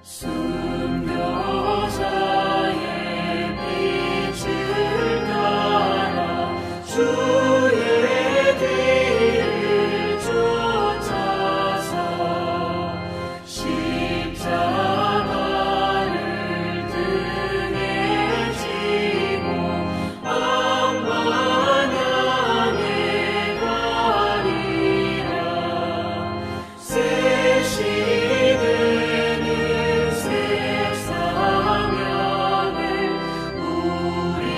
순교자의 빛을 따라 주의 뒤를 쫓아서 십자가를 등에 지고 암만 향해 가리라. 새 시대는 세상 향해 우리에게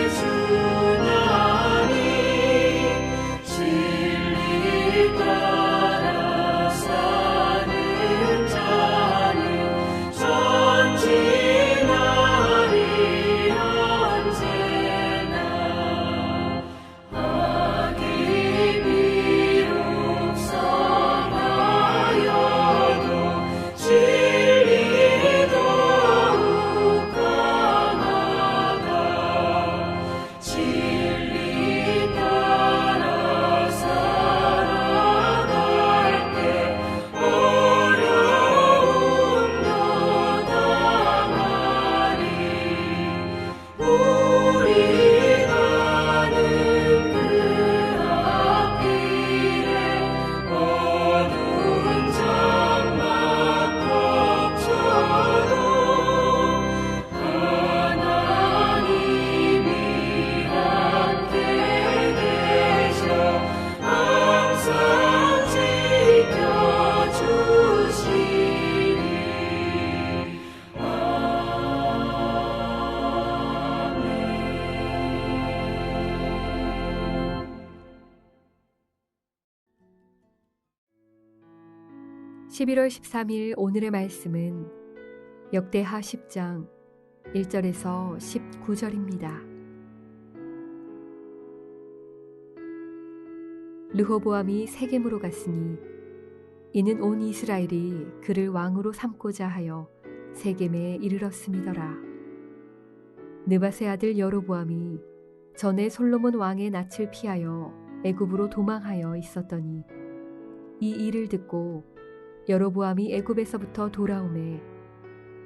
주나니 진리 따라 사는 자는 전진하리 언제나. 악이 비록 성하여도 진리 더욱 강하다. 진리 따라 살아갈 때 어려움도 당하리. 우리 가는 그 앞길에 어두운 장막 덮쳐도 하나님이 함께 계셔 항상 지켜주시리. 아멘. 11월 13일 오늘의 말씀은 역대하 10장 1절에서 19절입니다. 르호보암이 세겜으로 갔으니 이는 온 이스라엘이 그를 왕으로 삼고자 하여 세겜에 이르렀음이더라. 느밧의 아들 여로보암이 전에 솔로몬 왕의 낯을 피하여 애굽으로 도망하여 있었더니 이 일을 듣고 여로보암이 애굽에서부터 돌아오매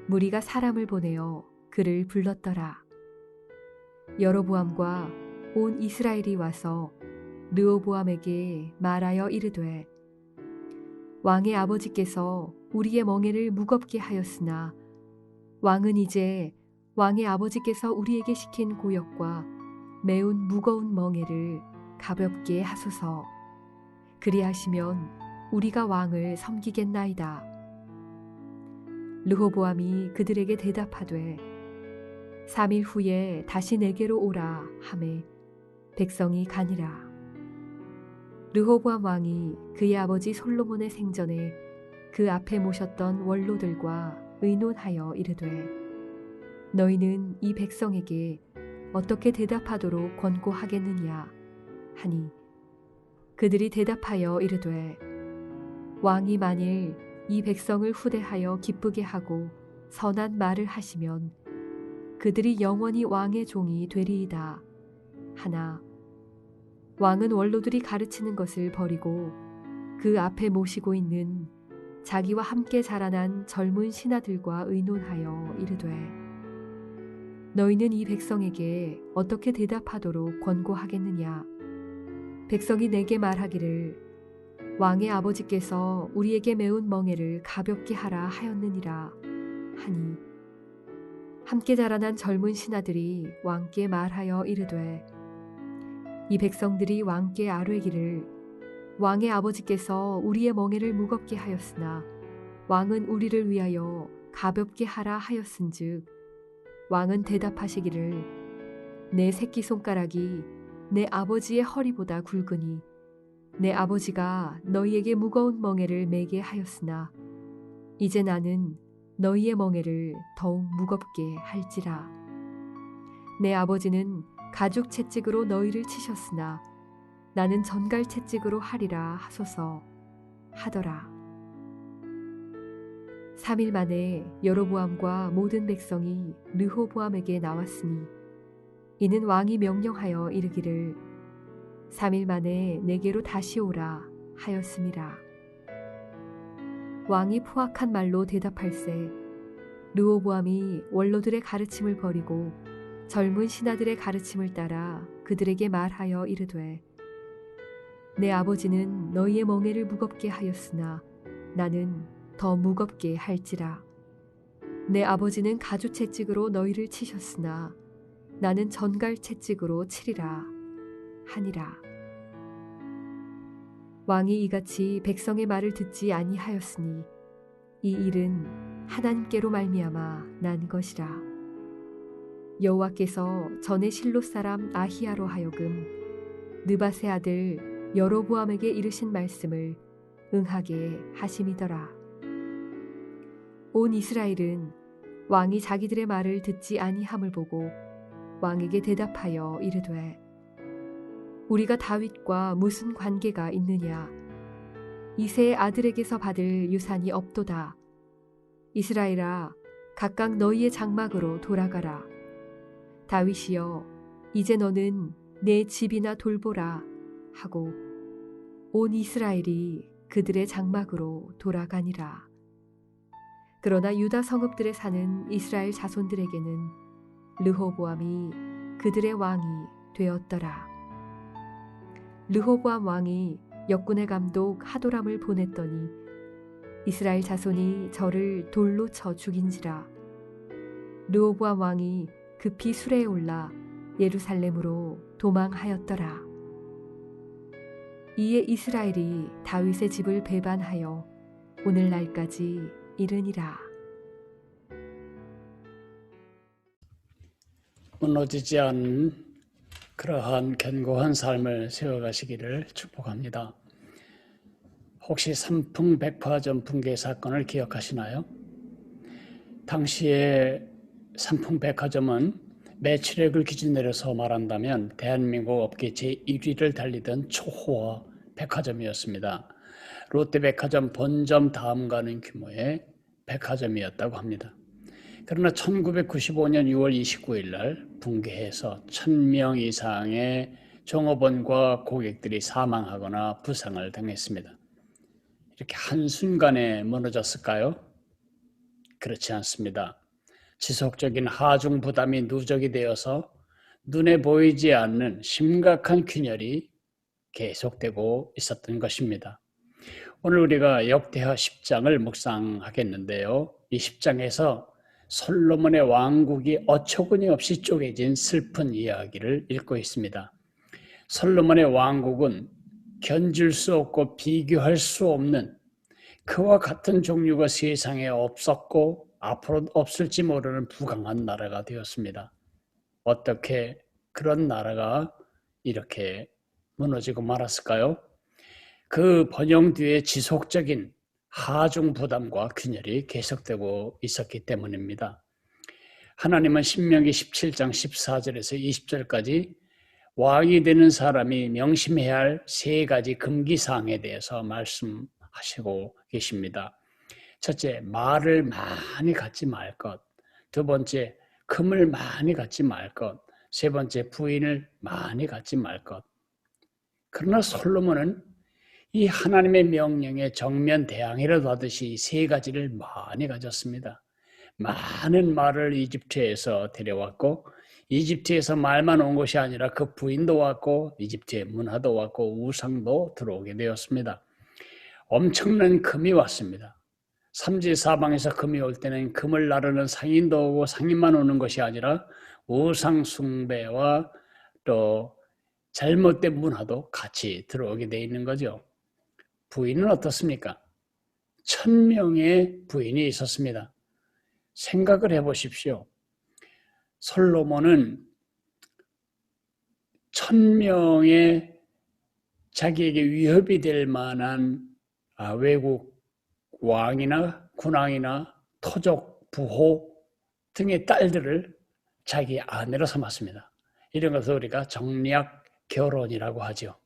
무리가 사람을 보내어 그를 불렀더라. 여로보암과 온 이스라엘이 와서 르호보암에게 말하여 이르되 왕의 아버지께서 우리의 멍에를 무겁게 하였으나 왕은 이제 왕의 아버지께서 우리에게 시킨 고역과 매운 무거운 멍에를 가볍게 하소서. 그리하시면 우리가 왕을 섬기겠나이다. 르호보암이 그들에게 대답하되 3일 후에 다시 내게로 오라 하매 백성이 가니라. 르호보암 왕이 그의 아버지 솔로몬의 생전에 그 앞에 모셨던 원로들과 의논하여 이르되 너희는 이 백성에게 어떻게 대답하도록 권고하겠느냐 하니 그들이 대답하여 이르되 왕이 만일 이 백성을 후대하여 기쁘게 하고 선한 말을 하시면 그들이 영원히 왕의 종이 되리이다 하나 왕은 원로들이 가르치는 것을 버리고 그 앞에 모시고 있는 자기와 함께 자라난 젊은 신하들과 의논하여 이르되 너희는 이 백성에게 어떻게 대답하도록 권고하겠느냐. 백성이 내게 말하기를 왕의 아버지께서 우리에게 매운 멍에를 가볍게 하라 하였느니라 하니 함께 자라난 젊은 신하들이 왕께 말하여 이르되 이 백성들이 왕께 아뢰기를 왕의 아버지께서 우리의 멍에를 무겁게 하였으나 왕은 우리를 위하여 가볍게 하라 하였은즉 왕은 대답하시기를 내 새끼손가락이 내 아버지의 허리보다 굵으니 내 아버지가 너희에게 무거운 멍에를 메게 하였으나 이제 나는 너희의 멍에를 더욱 무겁게 할지라. 내 아버지는 가죽 채찍으로 너희를 치셨으나 나는 전갈 채찍으로 하리라 하소서 하더라. 3일 만에 여로보암과 모든 백성이 르호보암에게 나왔으니 이는 왕이 명령하여 이르기를 3일 만에 내게로 다시 오라 하였음이라. 왕이 포악한 말로 대답할세 르호보암이 원로들의 가르침을 버리고 젊은 신하들의 가르침을 따라 그들에게 말하여 이르되 내 아버지는 너희의 멍에를 무겁게 하였으나 나는 더 무겁게 할지라. 내 아버지는 가주 채찍으로 너희를 치셨으나 나는 전갈 채찍으로 치리라 하니라. 왕이 이같이 백성의 말을 듣지 아니하였으니 이 일은 하나님께로 말미암아 난 것이라. 여호와께서 전에 실로 사람 아히야로 하여금 느밧의 아들 여로보암에게 이르신 말씀을 응하게 하심이더라. 온 이스라엘은 왕이 자기들의 말을 듣지 아니함을 보고 왕에게 대답하여 이르되 우리가 다윗과 무슨 관계가 있느냐? 이새의 아들에게서 받을 유산이 없도다. 이스라엘아, 각각 너희의 장막으로 돌아가라. 다윗이여, 이제 너는 내 집이나 돌보라 하고 온 이스라엘이 그들의 장막으로 돌아가니라. 그러나 유다 성읍들에 사는 이스라엘 자손들에게는 르호보암이 그들의 왕이 되었더라. 르호보암 왕이 역군의 감독 하도람을 보냈더니 이스라엘 자손이 저를 돌로 쳐 죽인지라. 르호보암 왕이 급히 수레에 올라 예루살렘으로 도망하였더라. 이에 이스라엘이 다윗의 집을 배반하여 오늘날까지 이르니라. 무너지지 않는 그러한 견고한 삶을 세워가시기를 축복합니다. 혹시 삼풍백화점 붕괴 사건을 기억하시나요? 당시에 삼풍백화점은 매출액을 기준으로 해서 말한다면 대한민국 업계 제1위를 달리던 초호화 백화점이었습니다. 롯데백화점 본점 다음 가는 규모의 백화점이었다고 합니다. 그러나 1995년 6월 29일 날 붕괴해서 1000명 이상의 종업원과 고객들이 사망하거나 부상을 당했습니다. 이렇게 한순간에 무너졌을까요? 그렇지 않습니다. 지속적인 하중 부담이 누적이 되어서 눈에 보이지 않는 심각한 균열이 계속되고 있었던 것입니다. 오늘 우리가 역대하 10장을 묵상하겠는데요. 이 10장에서 솔로몬의 왕국이 어처구니 없이 쪼개진 슬픈 이야기를 읽고 있습니다. 솔로몬의 왕국은 견줄 수 없고 비교할 수 없는 그와 같은 종류가 세상에 없었고 앞으로 없을지 모르는 부강한 나라가 되었습니다. 어떻게 그런 나라가 이렇게 무너지고 말았을까요? 그 번영 뒤에 지속적인 하중 부담과 균열이 계속되고 있었기 때문입니다. 하나님은 신명기 17장 14절에서 20절까지 왕이 되는 사람이 명심해야 할 3가지 금기사항에 대해서 말씀하시고 계십니다. 첫째, 말을 많이 갖지 말 것. 두 번째, 금을 많이 갖지 말 것. 세 번째, 부인을 많이 갖지 말 것. 그러나 솔로몬은 이 하나님의 명령에 정면 대항이라도 하듯이 3가지를 많이 가졌습니다. 많은 말을 이집트에서 데려왔고 이집트에서 말만 온 것이 아니라 그 부인도 왔고 이집트의 문화도 왔고 우상도 들어오게 되었습니다. 엄청난 금이 왔습니다. 삼지사방에서 금이 올 때는 금을 나르는 상인도 오고 상인만 오는 것이 아니라 우상 숭배와 또 잘못된 문화도 같이 들어오게 돼 있는 거죠. 부인은 어떻습니까? 1000명의 부인이 있었습니다. 생각을 해보십시오. 솔로몬은 1000명의 자기에게 위협이 될 만한 외국 왕이나 군왕이나 토족, 부호 등의 딸들을 자기 아내로 삼았습니다. 이런 것을 우리가 정략 결혼이라고 하죠.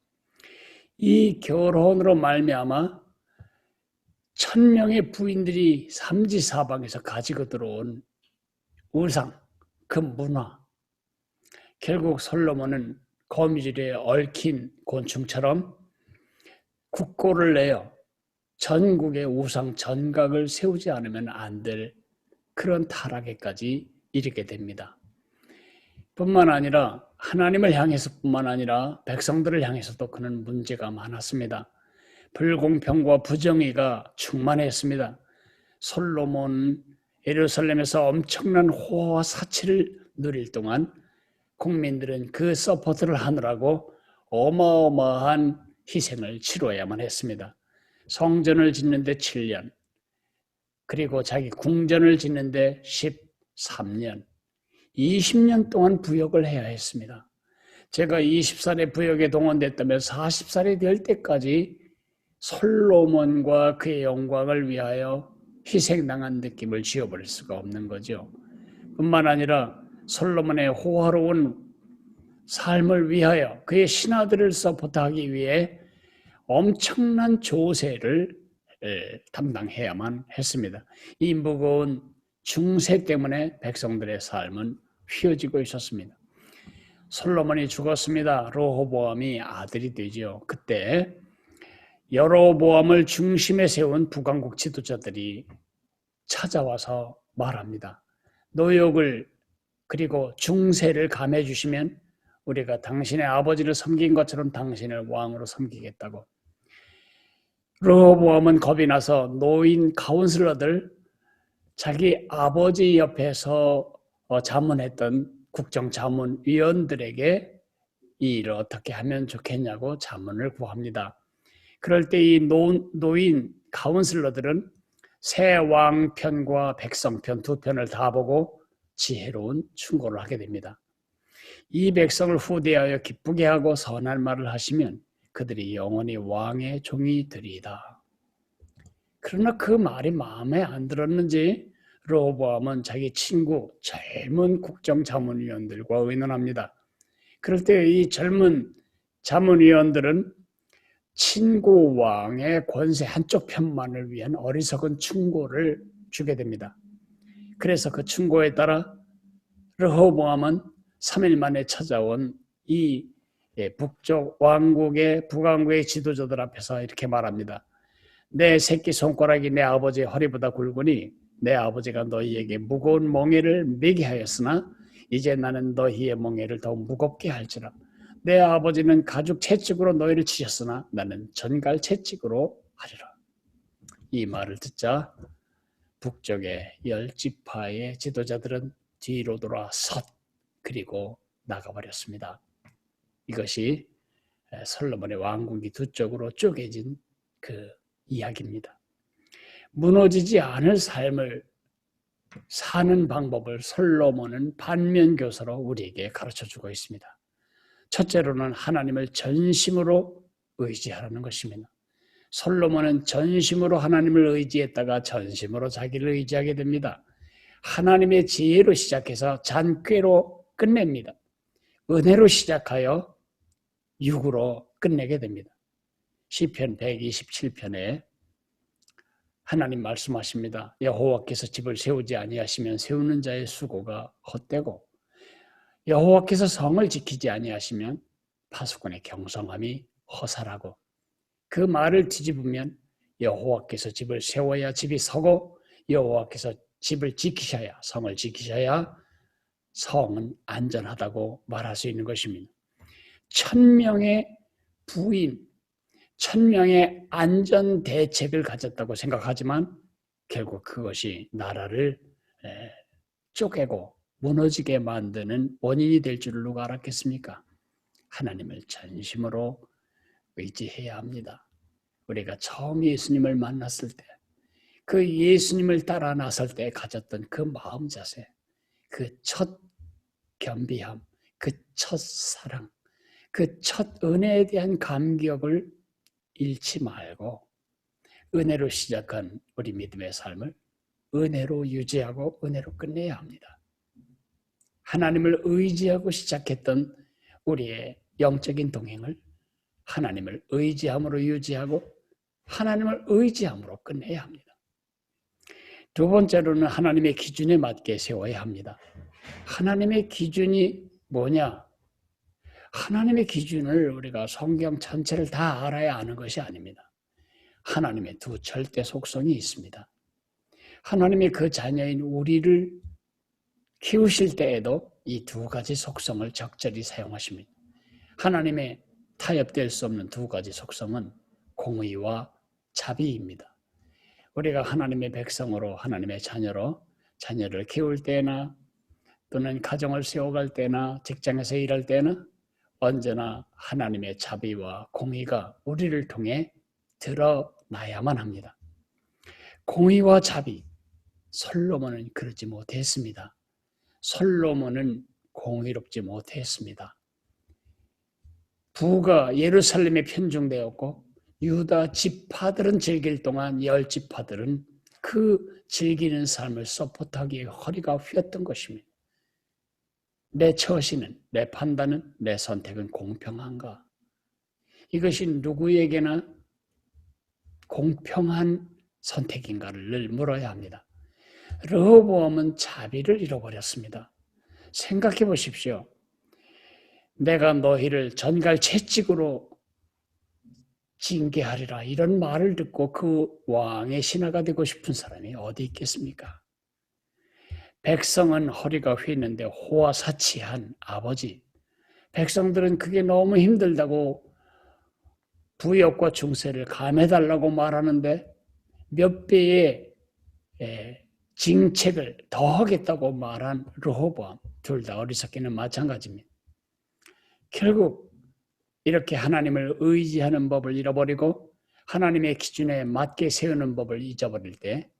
이 결혼으로 말미암아 1000명의 부인들이 삼지사방에서 가지고 들어온 우상, 그 문화, 결국 솔로몬은 거미줄에 얽힌 곤충처럼 국고를 내어 전국에 우상 전각을 세우지 않으면 안 될 그런 타락에까지 이르게 됩니다. 뿐만 아니라 하나님을 향해서뿐만 아니라 백성들을 향해서도 그는 문제가 많았습니다. 불공평과 부정의가 충만했습니다. 솔로몬 예루살렘에서 엄청난 호화와 사치를 누릴 동안 국민들은 그 서포트를 하느라고 어마어마한 희생을 치러야만 했습니다. 성전을 짓는데 7년, 그리고 자기 궁전을 짓는데 13년, 20년 동안 부역을 해야 했습니다. 제가 20살에 부역에 동원됐다면 40살이 될 때까지 솔로몬과 그의 영광을 위하여 희생당한 느낌을 지워버릴 수가 없는 거죠. 뿐만 아니라 솔로몬의 호화로운 삶을 위하여 그의 신하들을 서포트하기 위해 엄청난 조세를 담당해야만 했습니다. 이 무거운 중세 때문에 백성들의 삶은 휘어지고 있었습니다. 솔로몬이 죽었습니다. 르호보암이 아들이 되죠. 그때 여로보암을 중심에 세운 북왕국 지도자들이 찾아와서 말합니다. 노역을 그리고 중세를 감해 주시면 우리가 당신의 아버지를 섬긴 것처럼 당신을 왕으로 섬기겠다고. 르호보암은 겁이 나서 노인 카운슬러들, 자기 아버지 옆에서 자문했던 국정자문위원들에게 이 일을 어떻게 하면 좋겠냐고 자문을 구합니다. 그럴 때 이 노인 카운슬러들은 새 왕편과 백성편 두 편을 다 보고 지혜로운 충고를 하게 됩니다. 이 백성을 후대하여 기쁘게 하고 선한 말을 하시면 그들이 영원히 왕의 종이 되리이다. 그러나 그 말이 마음에 안 들었는지 르호보암은 자기 친구 젊은 국정자문위원들과 의논합니다. 그럴 때 이 젊은 자문위원들은 친구 왕의 권세 한쪽 편만을 위한 어리석은 충고를 주게 됩니다. 그래서 그 충고에 따라 르호보암은 3일 만에 찾아온 이 북쪽 왕국의 북왕국의 지도자들 앞에서 이렇게 말합니다. 내 새끼 손가락이 내 아버지의 허리보다 굵으니 내 아버지가 너희에게 무거운 멍에를 매게 하였으나 이제 나는 너희의 멍에를 더 무겁게 할지라. 내 아버지는 가죽 채찍으로 너희를 치셨으나 나는 전갈 채찍으로 하리라. 이 말을 듣자 북쪽의 10지파의 지도자들은 뒤로 돌아 섰 그리고 나가버렸습니다. 이것이 솔로몬의 왕국이 두 쪽으로 쪼개진 그 이야기입니다. 무너지지 않을 삶을 사는 방법을 솔로몬은 반면교사로 우리에게 가르쳐주고 있습니다. 첫째로는 하나님을 전심으로 의지하라는 것입니다. 솔로몬은 전심으로 하나님을 의지했다가 전심으로 자기를 의지하게 됩니다. 하나님의 지혜로 시작해서 잔꾀로 끝냅니다. 은혜로 시작하여 육으로 끝내게 됩니다. 시편 127편에 하나님 말씀하십니다. 여호와께서 집을 세우지 아니하시면 세우는 자의 수고가 헛되고 여호와께서 성을 지키지 아니하시면 파수꾼의 경성함이 허사라고. 그 말을 뒤집으면 여호와께서 집을 세워야 집이 서고 여호와께서 집을 지키셔야 성을 지키셔야 성은 안전하다고 말할 수 있는 것입니다. 1000명의 부인, 1000명의 안전 대책을 가졌다고 생각하지만 결국 그것이 나라를 쪼개고 무너지게 만드는 원인이 될 줄을 누가 알았겠습니까? 하나님을 전심으로 의지해야 합니다. 우리가 처음 예수님을 만났을 때, 그 예수님을 따라 나설 때 가졌던 그 마음 자세, 그 첫 겸비함, 그 첫 사랑, 그 첫 은혜에 대한 감격을 잃지 말고 은혜로 시작한 우리 믿음의 삶을 은혜로 유지하고 은혜로 끝내야 합니다. 하나님을 의지하고 시작했던 우리의 영적인 동행을 하나님을 의지함으로 유지하고 하나님을 의지함으로 끝내야 합니다. 두 번째로는 하나님의 기준에 맞게 세워야 합니다. 하나님의 기준이 뭐냐? 하나님의 기준을 우리가 성경 전체를 다 알아야 아는 것이 아닙니다. 하나님의 두 절대 속성이 있습니다. 하나님의 그 자녀인 우리를 키우실 때에도 이 두 가지 속성을 적절히 사용하십니다. 하나님의 타협될 수 없는 두 가지 속성은 공의와 자비입니다. 우리가 하나님의 백성으로 하나님의 자녀로 자녀를 키울 때나 또는 가정을 세워갈 때나 직장에서 일할 때는 언제나 하나님의 자비와 공의가 우리를 통해 드러나야만 합니다. 공의와 자비, 솔로몬은 그러지 못했습니다. 솔로몬은 공의롭지 못했습니다. 부가 예루살렘에 편중되었고 유다 지파들은 즐길 동안 10지파들은 그 즐기는 삶을 서포트하기에 허리가 휘었던 것입니다. 내 처신은, 내 판단은, 내 선택은 공평한가? 이것이 누구에게나 공평한 선택인가를 늘 물어야 합니다. 르호보암은 자비를 잃어버렸습니다. 생각해 보십시오. 내가 너희를 전갈 채찍으로 징계하리라 이런 말을 듣고 그 왕의 신하가 되고 싶은 사람이 어디 있겠습니까? 백성은 허리가 휘는데 호화사치한 아버지, 백성들은 그게 너무 힘들다고 부역과 중세를 감해달라고 말하는데 몇 배의 징책을 더하겠다고 말한 르호보암, 둘 다 어리석기는 마찬가지입니다. 결국 이렇게 하나님을 의지하는 법을 잃어버리고 하나님의 기준에 맞게 세우는 법을 잊어버릴 때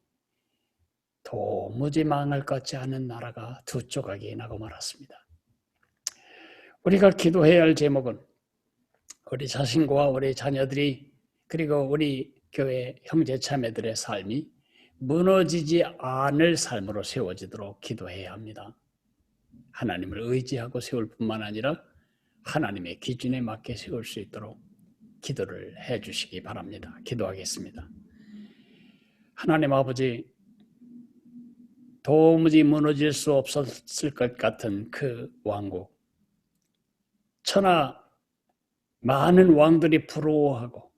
도무지 망할 것 같지 않은 나라가 두 조각이 나고 말았습니다. 우리가 기도해야 할 제목은 우리 자신과 우리 자녀들이 그리고 우리 교회 형제자매들의 삶이 무너지지 않을 삶으로 세워지도록 기도해야 합니다. 하나님을 의지하고 세울 뿐만 아니라 하나님의 기준에 맞게 세울 수 있도록 기도를 해 주시기 바랍니다. 기도하겠습니다. 하나님 아버지, 도무지 무너질 수 없었을 것 같은 그 왕국, 천하 많은 왕들이 부러워하고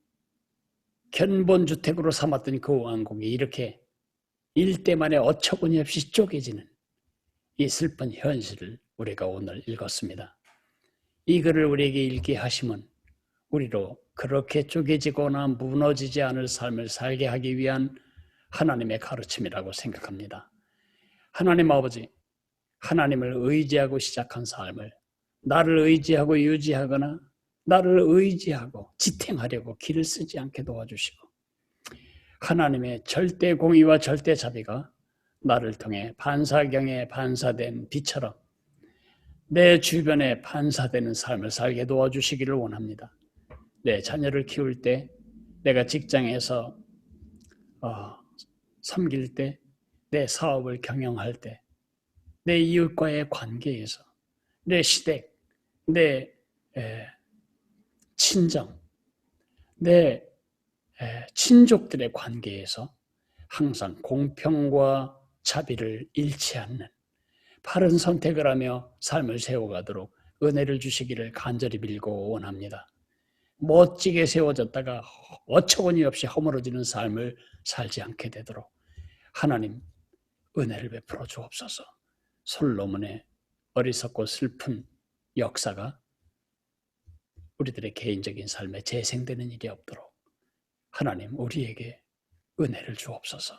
견본주택으로 삼았던 그 왕국이 이렇게 일대 만에 어처구니없이 쪼개지는 이 슬픈 현실을 우리가 오늘 읽었습니다. 이 글을 우리에게 읽게 하심은 우리로 그렇게 쪼개지거나 무너지지 않을 삶을 살게 하기 위한 하나님의 가르침이라고 생각합니다. 하나님 아버지, 하나님을 의지하고 시작한 삶을 나를 의지하고 유지하거나 나를 의지하고 지탱하려고 길을 쓰지 않게 도와주시고 하나님의 절대 공의와 절대 자비가 나를 통해 반사경에 반사된 빛처럼 내 주변에 반사되는 삶을 살게 도와주시기를 원합니다. 내 자녀를 키울 때, 내가 직장에서 섬길 때, 내 사업을 경영할 때, 내 이웃과의 관계에서, 내 시댁, 내 친정, 내 친족들의 관계에서 항상 공평과 자비를 잃지 않는 바른 선택을 하며 삶을 세워가도록 은혜를 주시기를 간절히 빌고 원합니다. 멋지게 세워졌다가 어처구니 없이 허물어지는 삶을 살지 않게 되도록 하나님 은혜를 베풀어 주옵소서. 솔로몬의 어리석고 슬픈 역사가 우리들의 개인적인 삶에 재생되는 일이 없도록 하나님 우리에게 은혜를 주옵소서.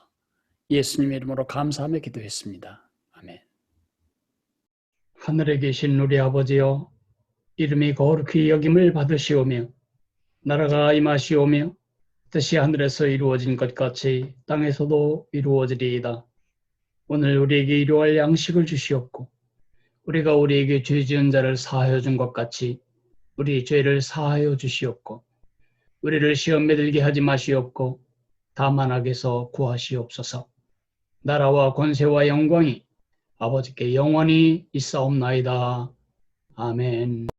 예수님의 이름으로 감사하며 기도했습니다. 아멘. 하늘에 계신 우리 아버지여, 이름이 거룩히 여김을 받으시오며 나라가 임하시오며 뜻이 하늘에서 이루어진 것 같이 땅에서도 이루어지리이다. 오늘 우리에게 일용할 양식을 주시옵고 우리가 우리에게 죄 지은 자를 사하여 준 것 같이 우리 죄를 사하여 주시옵고 우리를 시험에 들게 하지 마시옵고 다만 악에서 구하시옵소서. 나라와 권세와 영광이 아버지께 영원히 있사옵나이다. 아멘.